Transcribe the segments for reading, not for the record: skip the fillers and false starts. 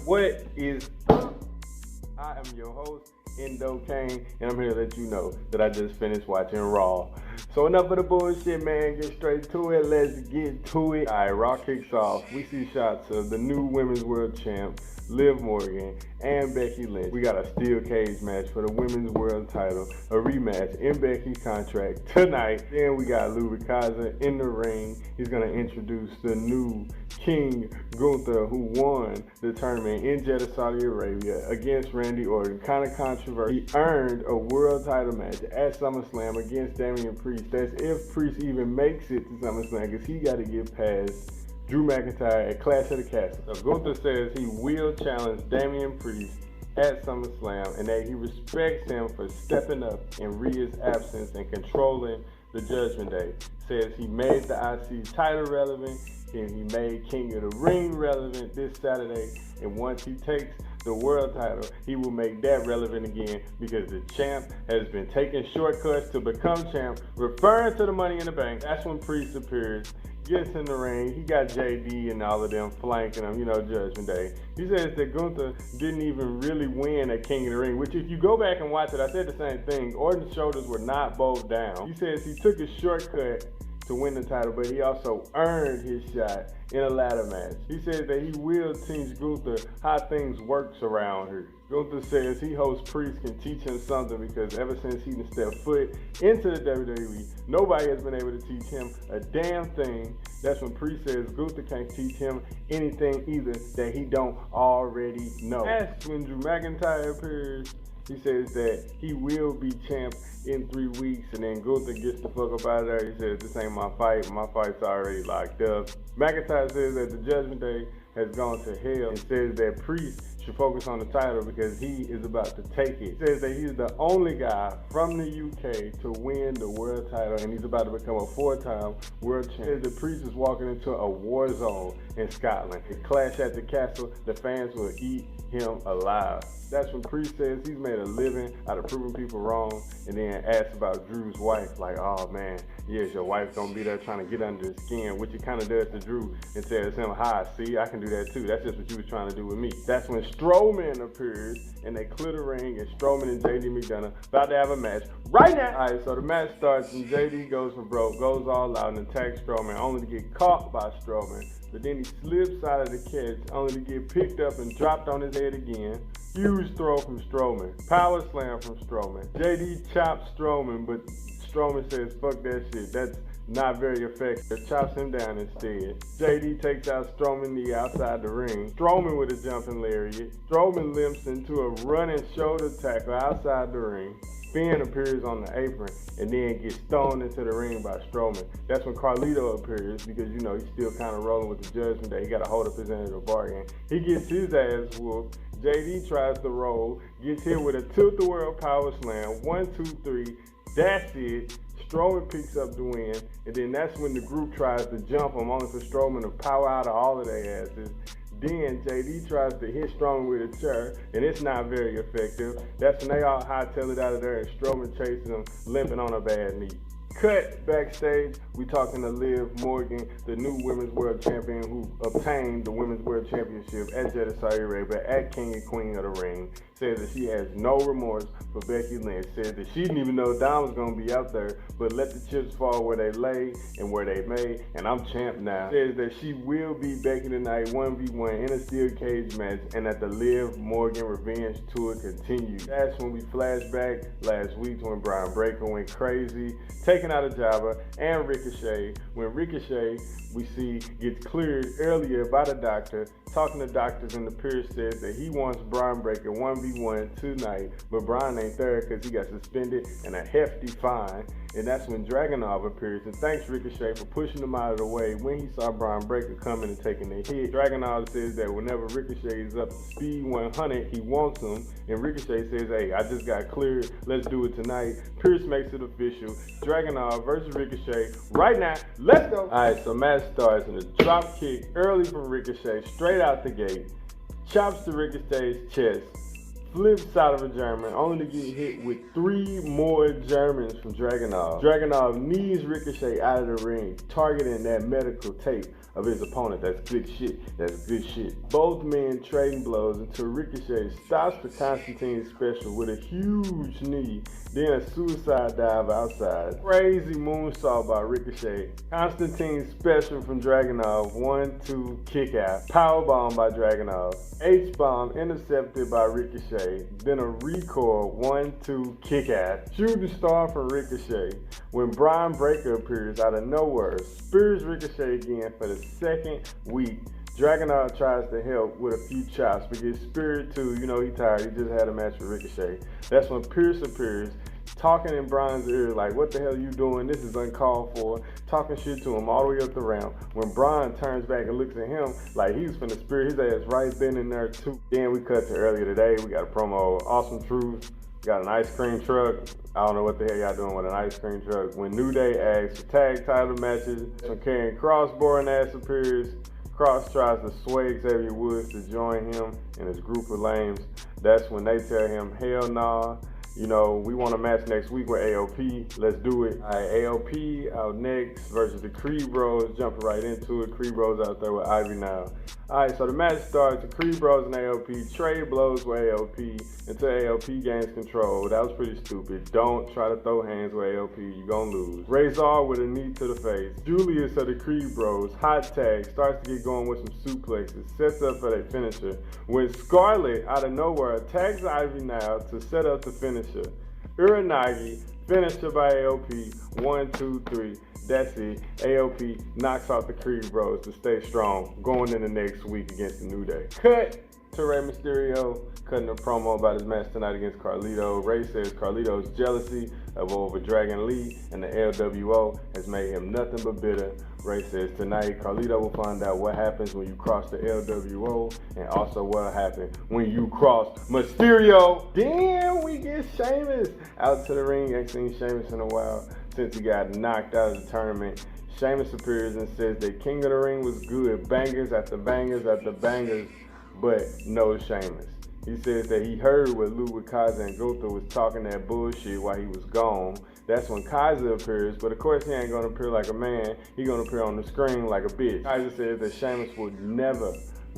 What is up? I am your host, Endo Kane, and I'm here to let you know that I just finished watching Raw. So enough of the bullshit, man. Get straight to it. Let's get to it. All right, Raw kicks off. We see shots of the new Women's World Champ, Liv Morgan, and Becky Lynch. We got a steel cage match for the Women's World title, a rematch in Becky's contract tonight. Then we got Lou Ricasa in the ring. He's going to introduce the new King Gunther, who won the tournament in Jeddah, Saudi Arabia against Randy Orton. Kind of controversial. He earned a world title match at SummerSlam against Damian Priest. That's if Priest even makes it to SummerSlam, because he got to get past Drew McIntyre at Clash of the Castle. So Gunther says he will challenge Damian Priest at SummerSlam and that he respects him for stepping up in Rhea's absence and controlling the Judgment Day. Says he made the IC title relevant and he made King of the Ring relevant this Saturday, and once he takes the world title, he will make that relevant again because the champ has been taking shortcuts to become champ, referring to the Money in the Bank. That's when Priest appears, gets in the ring. He got JD and all of them flanking him, Judgment Day. He says that Gunther didn't even really win at King of the Ring, which if you go back and watch it, I said the same thing. Orton's shoulders were not bowed down. He says he took a shortcut to win the title, but he also earned his shot in a ladder match. He says that he will teach Gunther how things works around here. Gunther says he hopes Priest can teach him something because ever since he stepped foot into the WWE, nobody has been able to teach him a damn thing. That's when Priest says Gunther can't teach him anything either that he don't already know. That's when Drew McIntyre appears. He says that he will be champ in 3 weeks, and then Gunther gets the fuck up out of there. He says, this ain't my fight. My fight's already locked up. McIntyre says that the Judgment Day has gone to hell and says that Priest should focus on the title because he is about to take it. He says that he's the only guy from the UK to win the world title, and he's about to become a 4-time world champ. He says that Priest is walking into a war zone in Scotland. At Clash at the Castle, the fans will eat him alive. That's when Priest says he's made a living out of proving people wrong, and then asks about Drew's wife, like, oh man, yes, your wife's gonna be there trying to get under his skin, which he kind of does to Drew, and tells him, hi, see, I can do that too. That's just what you was trying to do with me. That's when Strowman appears, and they clear the ring, and Strowman and JD McDonough about to have a match right now. All right, so the match starts, and JD goes for broke, goes all out and attacks Strowman, only to get caught by Strowman. But then he slips out of the catch, only to get picked up and dropped on his head again. Huge throw from Strowman. Power slam from Strowman. JD chops Strowman, but Strowman says, fuck that shit. That's not very effective. Chops him down instead. JD takes out Strowman knee outside the ring. Strowman with a jumping lariat. Strowman limps into a running shoulder tackle outside the ring. Finn appears on the apron and then gets thrown into the ring by Strowman. That's when Carlito appears because, he's still kind of rolling with the Judgment Day. He got to hold up his end of the bargain. He gets his ass whooped. JD tries to roll, gets hit with a tilt-the-world power slam. 1, 2, 3. That's it. Strowman picks up the win, and then that's when the group tries to jump him, only for Strowman to power out of all of their asses. Then JD tries to hit Strowman with a chair, and it's not very effective. That's when they all hightail it out of there, and Strowman chases him, limping on a bad knee. Cut backstage, we talking to Liv Morgan, the new Women's World Champion who obtained the Women's World Championship at Jeddah, Saudi Arabia, at King and Queen of the Ring. Says that she has no remorse for Becky Lynch. Says that she didn't even know Dom was going to be out there, but let the chips fall where they lay and where they may, and I'm champ now. Says that she will beat Becky tonight 1v1 in a steel cage match, and that the Liv Morgan revenge tour continues. That's when we flash back last week when Brian Breaker went crazy, taking out a jobber and Ricochet. When Ricochet, we see, gets cleared earlier by the doctor, talking to doctors, and the Pierce says that he wants Brian Breaker 1v1 tonight, but Brian ain't there because he got suspended and a hefty fine. And that's when Dragunov appears and thanks Ricochet for pushing him out of the way when he saw Brian Breaker coming and taking the hit. Dragunov says that whenever Ricochet is up to speed 100, he wants him, and Ricochet says, hey, I just got cleared, let's do it tonight. Pierce makes it official. Dragunov versus Ricochet right now. Let's go. Alright, so match starts in a drop kick early from Ricochet, straight out the gate. Chops to Ricochet's chest. Flips out of a German, only to get hit with 3 more Germans from Dragunov. Dragunov knees Ricochet out of the ring, targeting that medical tape. of his opponent. That's good shit. That's good shit. Both men trading blows until Ricochet stops the Constantine special with a huge knee, then a suicide dive outside. Crazy moonsault by Ricochet. Constantine special from Dragunov. 1-2 kick out. Powerbomb by Dragunov. H-bomb intercepted by Ricochet. Then a recoil. 1-2 kick out. Shooting star from Ricochet. When Brian Breaker appears out of nowhere, spears Ricochet again for the second week. Dragunov tries to help with a few chops, but gets speared too. You know he tired. He just had a match with Ricochet. That's when Pierce appears, talking in Brian's ear like, what the hell are you doing? This is uncalled for. Talking shit to him all the way up the ramp. When Brian turns back and looks at him like he was finna spear his ass right then and there too. Then we cut to earlier today. We got a promo. Awesome Truth. Got an ice cream truck. I don't know what the hell y'all doing with an ice cream truck. When New Day asks for tag title matches, when Karrion Kross boring ass appears, Kross tries to sway Xavier Woods to join him and his group of lames. That's when they tell him, hell nah. You know, we want a match next week with AOP. Let's do it. All right, AOP out next versus the Creed Bros. Jumping right into it. Creed Bros out there with Ivy now. All right, so the match starts. The Creed Bros and AOP trade blows with AOP until AOP gains control. That was pretty stupid. Don't try to throw hands with AOP. You're going to lose. Razor with a knee to the face. Julius of the Creed Bros, hot tag, starts to get going with some suplexes. Sets up for their finisher. When Scarlett, out of nowhere, attacks Ivy now to set up the finisher. Uranagi, finisher by AOP, 1, 2, 3. That's it. AOP knocks out the Creed Bros to stay strong going into next week against the New Day. Cut to Rey Mysterio, cutting a promo about his match tonight against Carlito. Rey says Carlito's jealousy of over Dragon Lee and the LWO has made him nothing but bitter. Rey says tonight Carlito will find out what happens when you cross the LWO and also what happened when you cross Mysterio. Then we get Sheamus out to the ring. Ain't seen Sheamus in a while since he got knocked out of the tournament. Sheamus appears and says that King of the Ring was good, bangers after bangers after bangers, but no Sheamus. He says that he heard what Ludwig Kaiser and Gunther was talking that bullshit while he was gone. That's when Kaiser appears, but of course he ain't gonna appear like a man. He gonna appear on the screen like a bitch. Kaiser says that Sheamus would never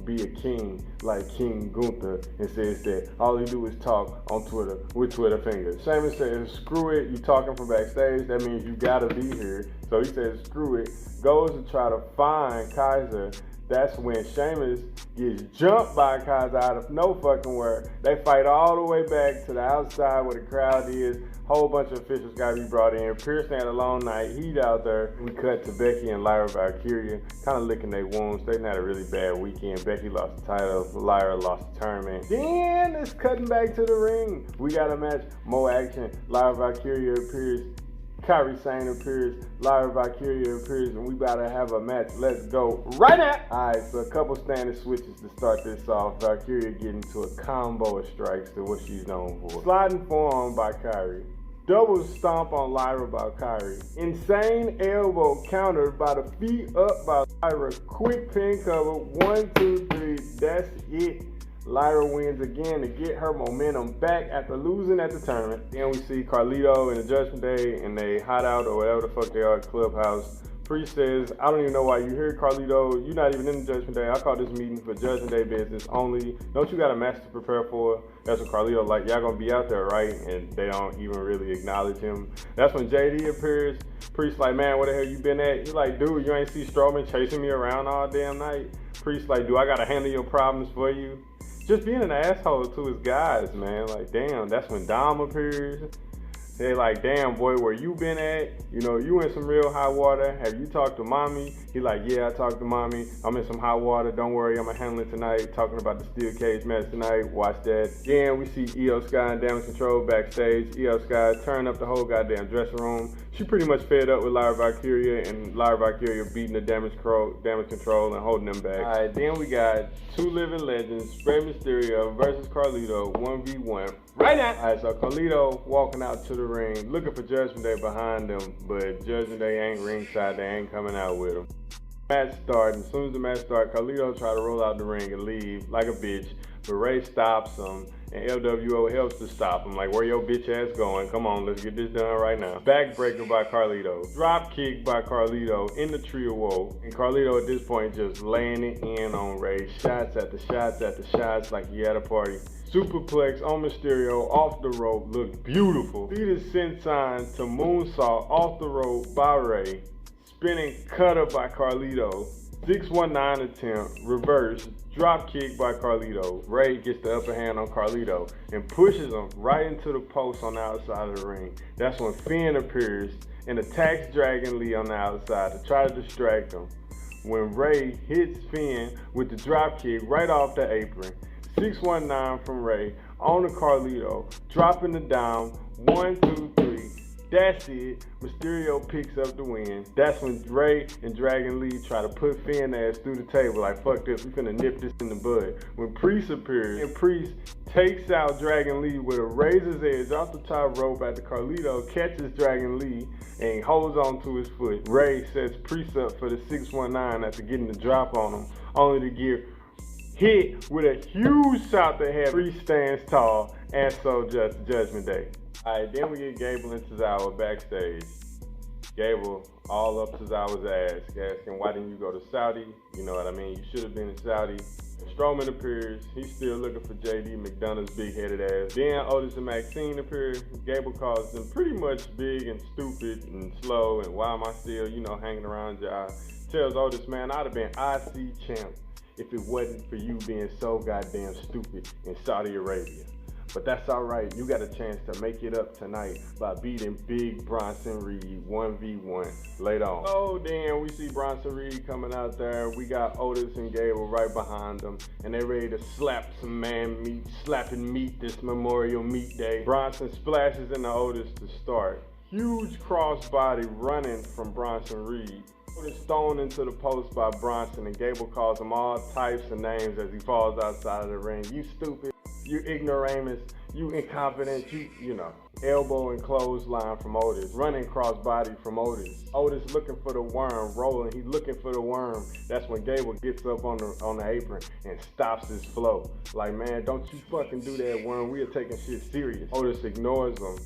be a king like King Gunther and says that all he do is talk on Twitter with Twitter fingers. Sheamus says, screw it, you talking from backstage, that means you gotta be here. So he says, screw it, goes to try to find Kaiser. That's when Sheamus gets jumped by Kaiser out of no fucking where. They fight all the way back to the outside where the crowd is. Whole bunch of officials gotta be brought in. Pierce had a long night. Heat out there. We cut to Becky and Lyra Valkyria, kind of licking their wounds. They had a really bad weekend. Becky lost the title. Lyra lost the tournament. Then it's cutting back to the ring. We got a match. More action. Lyra Valkyria appears. Kairi Sane appears, Lyra Valkyria appears, and we about to have a match. Let's go right now. Alright, so a couple standing switches to start this off. Valkyria getting to a combo of strikes to what she's known for. Sliding forearm by Kairi. Double stomp on Lyra by Kairi. Insane elbow countered by the feet up by Lyra. Quick pin cover. 1, 2, 3. That's it. Lyra wins again to get her momentum back after losing at the tournament. Then we see Carlito in the Judgment Day and they hot out or whatever the fuck they are at Clubhouse. Priest says, I don't even know why you're here, Carlito. You're not even in the Judgment Day. I call this meeting for Judgment Day business only. Don't you got a match to prepare for? That's what Carlito like, y'all gonna be out there, right? And they don't even really acknowledge him. That's when JD appears. Priest like, man, where the hell you been at? He like, dude, you ain't see Strowman chasing me around all damn night? Priest like, do I gotta handle your problems for you? Just being an asshole to his guys, man. Like, damn, that's when Dom appears. They like, damn, boy, where you been at? You know, you in some real hot water. Have you talked to mommy? He like, yeah, I talked to mommy. I'm in some hot water. Don't worry, I'm going to handle it tonight. Talking about the steel cage match tonight. Watch that. Then we see Io Sky and Damage Control backstage. Io Sky turn up the whole goddamn dressing room. She pretty much fed up with Lyra Valkyria, and Lyra Valkyria beating the damage control and holding them back. Alright, then we got two living legends, Rey Mysterio versus Carlito, 1v1. Right now! Alright, so Carlito walking out to the ring, looking for Judgment Day behind them, but Judgment Day ain't ringside, they ain't coming out with him. Match starts, as soon as the match starts, Carlito try to roll out the ring and leave like a bitch, but Ray stops him, and LWO helps to stop him. Like, where your bitch ass going? Come on, let's get this done right now. Backbreaker by Carlito. Drop kick by Carlito in the Tree of Woe. And Carlito at this point just laying it in on Ray. Shots after shots after shots like he at a party. Superplex on Mysterio off the rope looked beautiful. Fetus senton to moonsault off the rope by Ray. Spinning cutter by Carlito. 619 attempt, reverse, drop kick by Carlito. Ray gets the upper hand on Carlito and pushes him right into the post on the outside of the ring. That's when Finn appears and attacks Dragon Lee on the outside to try to distract him. When Ray hits Finn with the drop kick right off the apron. 619 from Ray on the Carlito, dropping the down, 1, 2, 3. That's it. Mysterio picks up the win. That's when Ray and Dragon Lee try to put Finn ass through the table. Like, fuck this, we finna nip this in the bud. When Priest appears, and Priest takes out Dragon Lee with a razor's edge off the top rope after Carlito catches Dragon Lee and holds on to his foot. Ray sets Priest up for the 619 after getting the drop on him, only to get hit with a huge shot that had Priest stands tall, and so just Judgment Day. Alright, then we get Gable and Tozawa backstage. Gable all up Tozawa's ass, asking, why didn't you go to Saudi? You know what I mean? You should have been in Saudi. Strowman appears. He's still looking for JD McDonough's big-headed ass. Then Otis and Maxine appear. Gable calls them pretty much big and stupid and slow, and why am I still, hanging around y'all? Tells Otis, man, I'd have been IC champ if it wasn't for you being so goddamn stupid in Saudi Arabia. But that's all right. You got a chance to make it up tonight by beating Big Bronson Reed 1v1 later on. Oh, then we see Bronson Reed coming out there. We got Otis and Gable right behind them, and they're ready to slap some man meat, slapping meat this Memorial Meat Day. Bronson splashes into Otis to start. Huge crossbody running from Bronson Reed. Otis thrown into the post by Bronson, and Gable calls him all types of names as he falls outside of the ring. You stupid. You ignoramus, you incompetent, elbow and clothesline from Otis, running crossbody from Otis. Otis looking for the worm, rolling, he's looking for the worm. That's when Gable gets up on the apron and stops his flow. Like, man, don't you fucking do that, worm, we are taking shit serious. Otis ignores him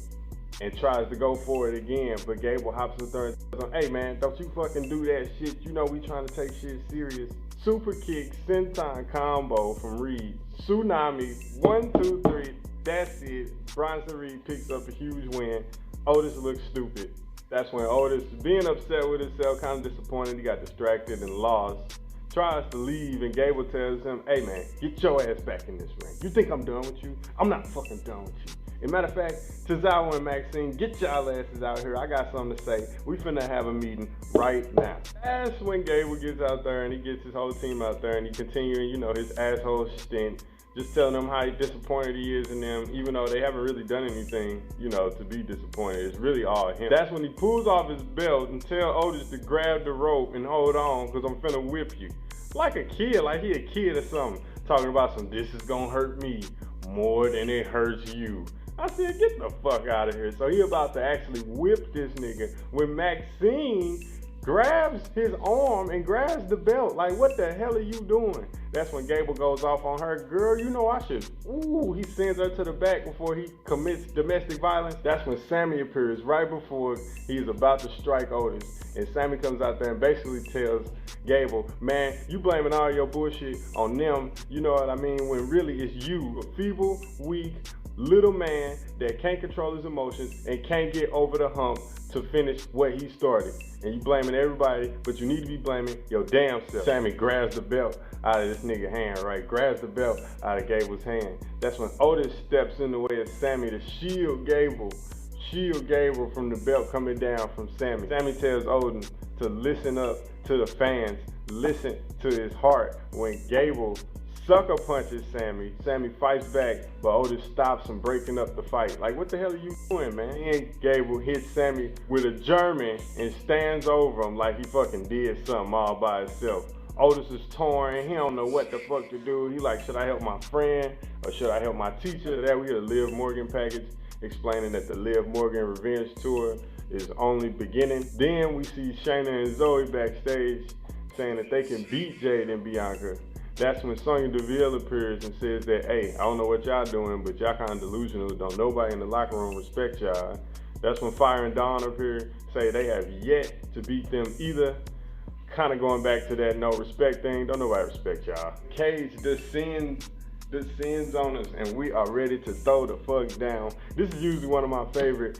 and tries to go for it again, but Gable hops in there and tells him, hey man, don't you fucking do that shit, we trying to take shit serious. Super kick, senton combo from Reed. Tsunami, 1, 2, 3, that's it. Bronson Reed picks up a huge win. Otis looks stupid. That's when Otis, being upset with himself, kind of disappointed, he got distracted and lost. Tries to leave, and Gable tells him, hey man, get your ass back in this ring. You think I'm done with you? I'm not fucking done with you. As a matter of fact, Tozawa and Maxine, get y'all asses out here. I got something to say. We finna have a meeting right now. That's when Gable gets out there and he gets his whole team out there and he continuing, his asshole stint. Just telling them how disappointed he is in them, even though they haven't really done anything, to be disappointed. It's really all him. That's when he pulls off his belt and tell Otis to grab the rope and hold on, because I'm finna whip you. Like a kid, like he a kid or something. Talking about this is gonna hurt me more than it hurts you. I said, get the fuck out of here. So he about to actually whip this nigga when Maxine grabs his arm and grabs the belt. Like, what the hell are you doing? That's when Gable goes off on her. Girl, I should. Ooh, he sends her to the back before he commits domestic violence. That's when Sammy appears right before he's about to strike Otis. And Sammy comes out there and basically tells Gable, man, you blaming all your bullshit on them. You know what I mean? When really it's you, a feeble, weak, little man that can't control his emotions and can't get over the hump to finish what he started. And you blaming everybody, but you need to be blaming your damn self. Sammy grabs the belt out of this nigga's hand, right? Grabs the belt out of Gable's hand. That's when Otis steps in the way of Sammy to shield Gable from the belt coming down from Sammy. Sammy tells Odin to listen up to the fans, listen to his heart. When Gable sucker punches Sammy, Sammy fights back, but Otis stops him, breaking up the fight. Like, what the hell are you doing, man? And Gable hits Sammy with a German and stands over him like he fucking did something all by himself. Otis is torn, he don't know what the fuck to do. He like, should I help my friend or should I help my teacher? That we get a Liv Morgan package explaining that the Liv Morgan Revenge Tour is only beginning. Then we see Shayna and Zoe backstage saying that they can beat Jade and Bianca. That's when Sonya Deville appears and says that, hey, I don't know what y'all doing, but y'all kind of delusional. Don't nobody in the locker room respect y'all. That's when Fire and Dawn appear, say they have yet to beat them either. Kind of going back to that no respect thing. Don't nobody respect y'all. Cage descends on us, and we are ready to throw the fuck down. This is usually one of my favorite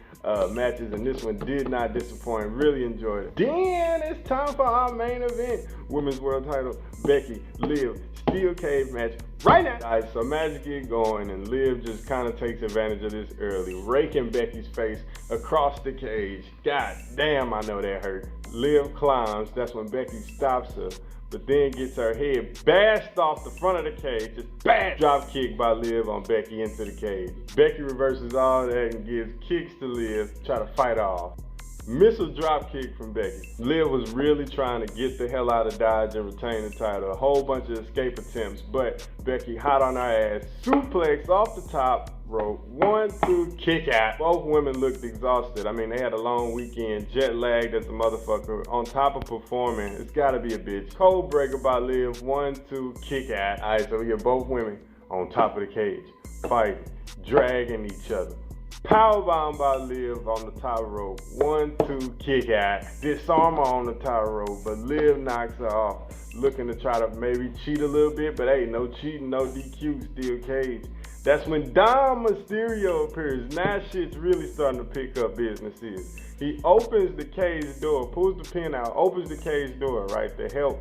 matches, and this one did not disappoint. Really enjoyed it. Then it's time for our main event. Women's World Title, Becky, Liv, Steel Cage match right now. All right, so magic get going, and Liv just kind of takes advantage of this early, raking Becky's face across the cage. God damn, I know that hurt. Liv climbs. That's when Becky stops her, but then gets her head bashed off the front of the cage. Just bam! Drop kick by Liv on Becky into the cage. Becky reverses all that and gives kicks to Liv to try to fight off. Missile drop kick from Becky. Liv was really trying to get the hell out of Dodge and retain the title. A whole bunch of escape attempts, but Becky hot on her ass. Suplex off the top rope. 1, 2, kick out. Both women looked exhausted. I mean, they had a long weekend, jet lagged as a motherfucker. On top of performing, it's gotta be a bitch. Cold breaker by Liv. 1, 2, kick out. All right, so we get both women on top of the cage, fighting, dragging each other. Powerbomb by Liv on the top rope. 1, 2, kick out. Disarm her on the top rope, but Liv knocks her off. Looking to try to maybe cheat a little bit, but hey, no cheating, no DQ, Steel Cage. That's when Mysterio appears. Now shit's really starting to pick up businesses. He opens the cage door, pulls the pin out, opens the cage door, right, to help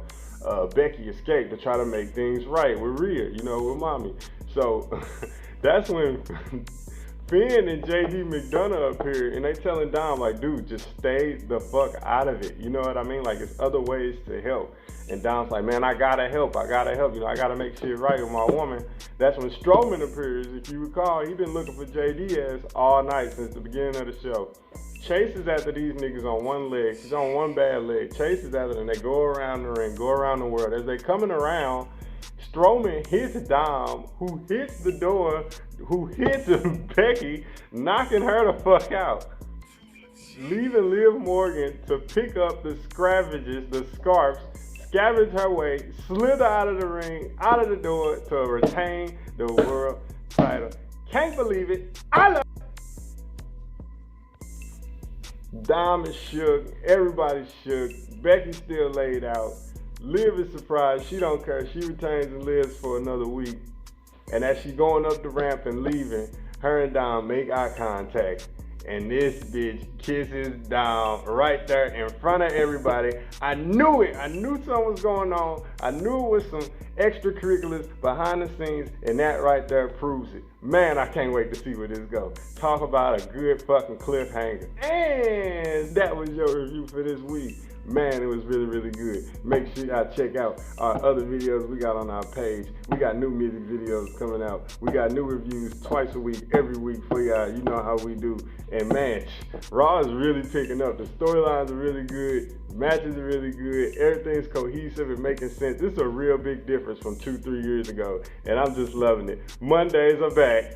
Becky escape, to try to make things right with Rhea, you know, with mommy. So that's when Finn and JD McDonough appear, and they telling Dom, like, dude, just stay the fuck out of it. You know what I mean? Like, it's other ways to help. And Dom's like, man, I gotta help. You know, I gotta make shit right with my woman. That's when Strowman appears. If you recall, he been looking for JD ass all night since the beginning of the show. Chases after these niggas on one leg. He's on one bad leg. Chases after them. They go around the ring, go around the world. As they coming around, Strowman hits Dom, who hits the door, who hits Becky, knocking her the fuck out. Leaving Liv Morgan to pick up the scravages, the scarves, scavenge her way, slither out of the ring, out of the door to retain the world title. Can't believe it. I love it. Dom is shook. Everybody's shook. Becky's still laid out. Liv is surprised. She don't care. She retains and lives for another week. And as she's going up the ramp and leaving, her and Dom make eye contact. And this bitch kisses Dom right there in front of everybody. I knew it. I knew something was going on. I knew it was some extracurriculars behind the scenes, and that right there proves it. Man, I can't wait to see where this goes. Talk about a good fucking cliffhanger. And that was your review for this week. Man, it was really, really good. Make sure y'all check out our other videos we got on our page. We got new music videos coming out. We got new reviews twice a week, every week for y'all. You know how we do. And man, Raw is really picking up. The storylines are really good. Matches are really good. Everything's cohesive and making sense. This is a real big difference from 2-3 years ago. And I'm just loving it. Mondays are back.